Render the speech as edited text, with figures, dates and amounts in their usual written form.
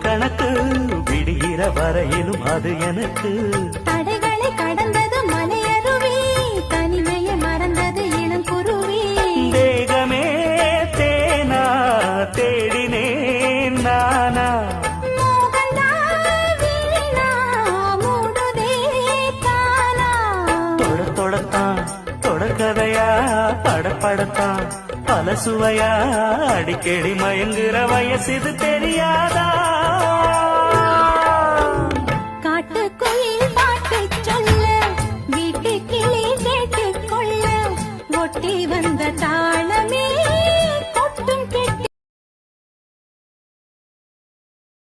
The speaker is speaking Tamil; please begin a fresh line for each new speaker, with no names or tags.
கணக்கு விடுகிற வரையிலும் அது எனக்கு.
தடைகளை கடந்தது மலையருவி, தனிமையை மறந்தது இளங்குருவி.
தேகமே தேனா தேடினேன் நானா, தொடத்தான் தொடக்கதையா படப்படத்தான் பல சுவையா அடிக்கடி மயங்குற வயசு இது தெரியாதா?